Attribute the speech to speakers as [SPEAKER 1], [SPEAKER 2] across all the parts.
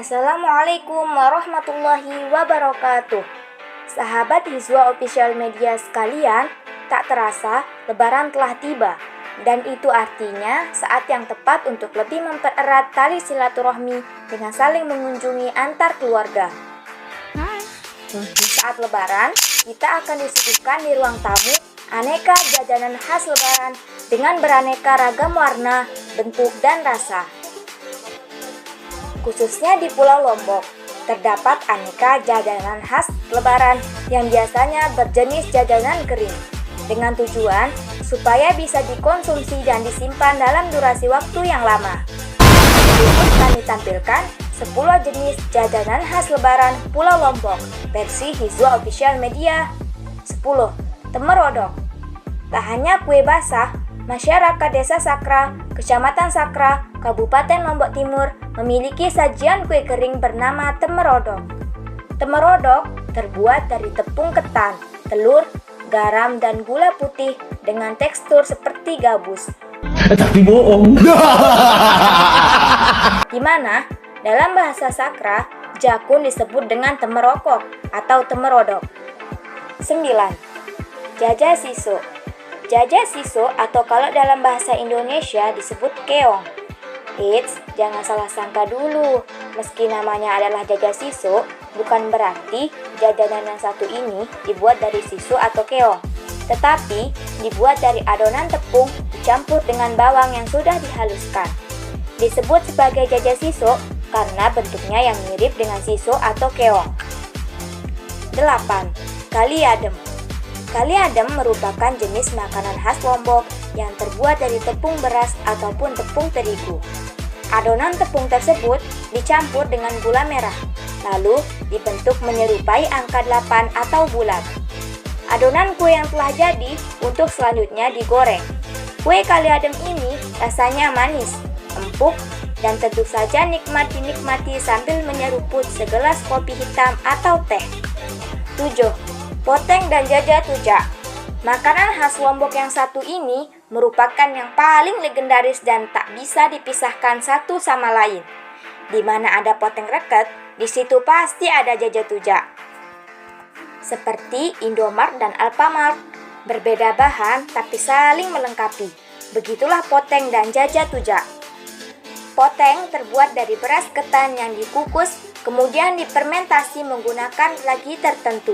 [SPEAKER 1] Assalamualaikum warahmatullahi wabarakatuh. Sahabat Hizwa Official Media sekalian, tak terasa Lebaran telah tiba. Dan itu artinya saat yang tepat untuk lebih mempererat tali silaturahmi dengan saling mengunjungi antar keluarga. Di saat Lebaran, kita akan disuguhkan di ruang tamu aneka jajanan khas Lebaran dengan beraneka ragam warna, bentuk, dan rasa. Khususnya di Pulau Lombok, terdapat aneka jajanan khas Lebaran yang biasanya berjenis jajanan kering, dengan tujuan supaya bisa dikonsumsi dan disimpan dalam durasi waktu yang lama. Berikut kami tampilkan 10 jenis jajanan khas Lebaran Pulau Lombok versi Hizwa Official Media. 10. Temerodok. Tak hanya kue basah, masyarakat Desa Sakra, Kecamatan Sakra, Kabupaten Lombok Timur memiliki sajian kue kering bernama temerodok. Temerodok terbuat dari tepung ketan, telur, garam, dan gula putih dengan tekstur seperti gabus.
[SPEAKER 2] Tapi bohong.
[SPEAKER 1] Di mana dalam bahasa Sakra, jakun disebut dengan temerokok atau temerodok. 9. Jajah siso. Jajah siso atau kalau dalam bahasa Indonesia disebut keong. Eits, jangan salah sangka dulu. Meski namanya adalah jajah siso, bukan berarti jajanan yang satu ini dibuat dari siso atau keong. Tetapi dibuat dari adonan tepung dicampur dengan bawang yang sudah dihaluskan. Disebut sebagai jajah siso karena bentuknya yang mirip dengan siso atau keong. 8. Kali adem. Kali adem merupakan jenis makanan khas Lombok yang terbuat dari tepung beras ataupun tepung terigu. Adonan tepung tersebut dicampur dengan gula merah, lalu dibentuk menyerupai angka 8 atau bulat. Adonan kue yang telah jadi untuk selanjutnya digoreng. Kue kali adem ini rasanya manis, empuk, dan tentu saja nikmat dinikmati sambil menyeruput segelas kopi hitam atau teh. 7. Poteng dan jajah tujak. Makanan khas Lombok yang satu ini merupakan yang paling legendaris dan tak bisa dipisahkan satu sama lain. Di mana ada poteng reket, di situ pasti ada jajah tujak. Seperti Indomart dan Alfamart, berbeda bahan tapi saling melengkapi. Begitulah poteng dan jajah tujak. Poteng terbuat dari beras ketan yang dikukus, kemudian difermentasi menggunakan ragi tertentu.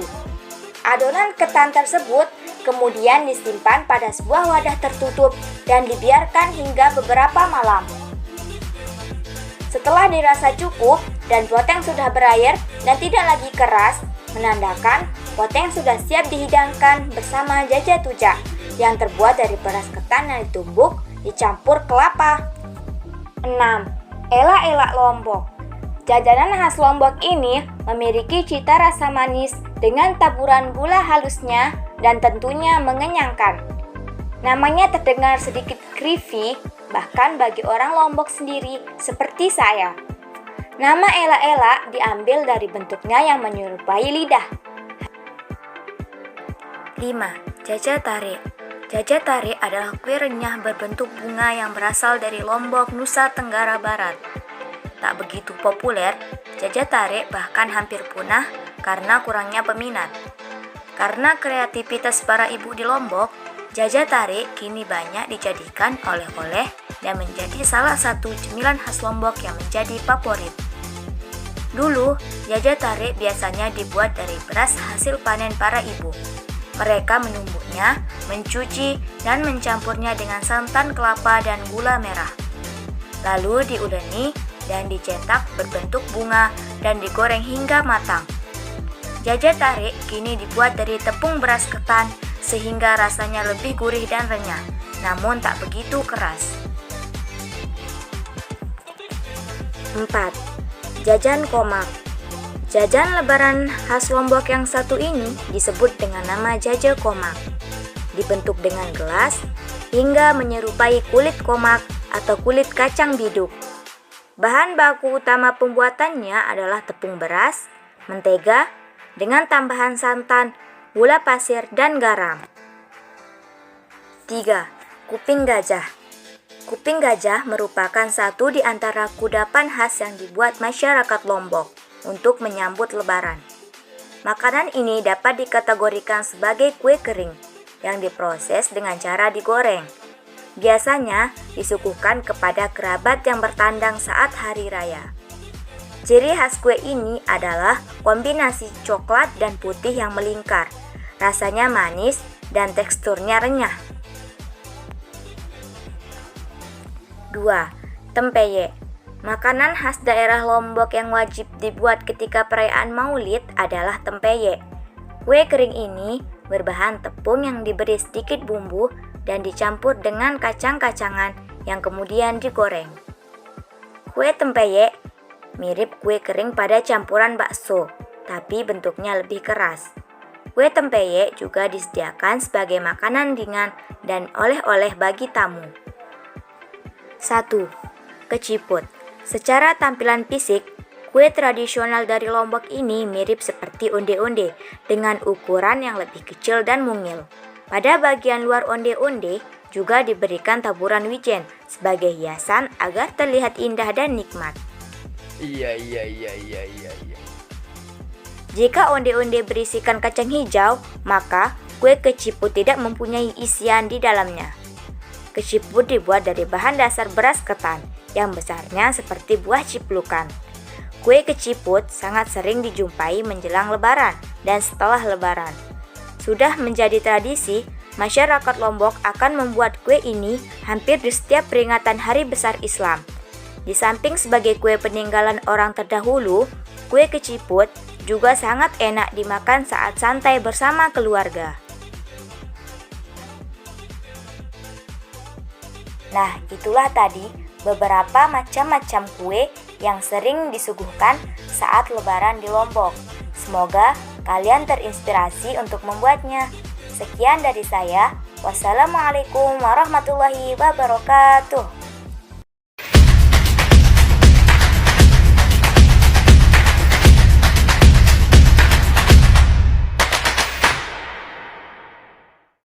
[SPEAKER 1] Adonan ketan tersebut kemudian disimpan pada sebuah wadah tertutup dan dibiarkan hingga beberapa malam. Setelah dirasa cukup dan poteng sudah berair dan tidak lagi keras, menandakan poteng sudah siap dihidangkan bersama jajah tujak yang terbuat dari beras ketan yang ditumbuk dicampur kelapa. 6. Elak-elak Lombok. Jajanan khas Lombok ini memiliki cita rasa manis dengan taburan gula halusnya dan tentunya mengenyangkan. Namanya terdengar sedikit creepy, bahkan bagi orang Lombok sendiri seperti saya. Nama elak-elak diambil dari bentuknya yang menyerupai lidah. 5. Jajah tarik. Jajah tarik adalah kue renyah berbentuk bunga yang berasal dari Lombok, Nusa Tenggara Barat. Tak begitu populer, jajah tarik bahkan hampir punah karena kurangnya peminat. Karena kreativitas para ibu di Lombok, jajah tarik kini banyak dijadikan oleh-oleh dan menjadi salah satu cemilan khas Lombok yang menjadi favorit. Dulu, jajah tarik biasanya dibuat dari beras hasil panen para ibu. Mereka menumbuknya, mencuci, dan mencampurnya dengan santan kelapa dan gula merah. Lalu diuleni dan dicetak berbentuk bunga dan digoreng hingga matang. Jajah tarik kini dibuat dari tepung beras ketan sehingga rasanya lebih gurih dan renyah, namun tak begitu keras. 4. Jajan komak. Jajan Lebaran khas Lombok yang satu ini disebut dengan nama jajah komak. Dibentuk dengan gelas hingga menyerupai kulit komak atau kulit kacang biduk. Bahan baku utama pembuatannya adalah tepung beras, mentega, dengan tambahan santan, gula pasir, dan garam. 3. Kuping gajah. Kuping gajah merupakan satu di antara kudapan khas yang dibuat masyarakat Lombok untuk menyambut Lebaran. Makanan ini dapat dikategorikan sebagai kue kering yang diproses dengan cara digoreng. Biasanya disuguhkan kepada kerabat yang bertandang saat hari raya. Ciri khas kue ini adalah kombinasi coklat dan putih yang melingkar. Rasanya manis dan teksturnya renyah. 2. Tempeye. Makanan khas daerah Lombok yang wajib dibuat ketika perayaan Maulid adalah tempeye. Kue kering ini berbahan tepung yang diberi sedikit bumbu dan dicampur dengan kacang-kacangan yang kemudian digoreng. Kue tempeye mirip kue kering pada campuran bakso, tapi bentuknya lebih keras. Kue tempeye juga disediakan sebagai makanan ringan dan oleh-oleh bagi tamu. 1. Keciput. Secara tampilan fisik, kue tradisional dari Lombok ini mirip seperti onde-onde dengan ukuran yang lebih kecil dan mungil. Pada bagian luar onde-onde juga diberikan taburan wijen sebagai hiasan agar terlihat indah dan nikmat.
[SPEAKER 3] Iya.
[SPEAKER 1] Jika onde-onde berisikan kacang hijau, maka kue keciput tidak mempunyai isian di dalamnya. Keciput dibuat dari bahan dasar beras ketan yang besarnya seperti buah ciplukan. Kue keciput sangat sering dijumpai menjelang Lebaran dan setelah Lebaran. Sudah menjadi tradisi, masyarakat Lombok akan membuat kue ini hampir di setiap peringatan Hari Besar Islam. Di samping sebagai kue peninggalan orang terdahulu, kue keciput juga sangat enak dimakan saat santai bersama keluarga. Nah, itulah tadi beberapa macam-macam kue yang sering disuguhkan saat Lebaran di Lombok. Semoga kalian terinspirasi untuk membuatnya. Sekian dari saya. Wassalamualaikum warahmatullahi wabarakatuh.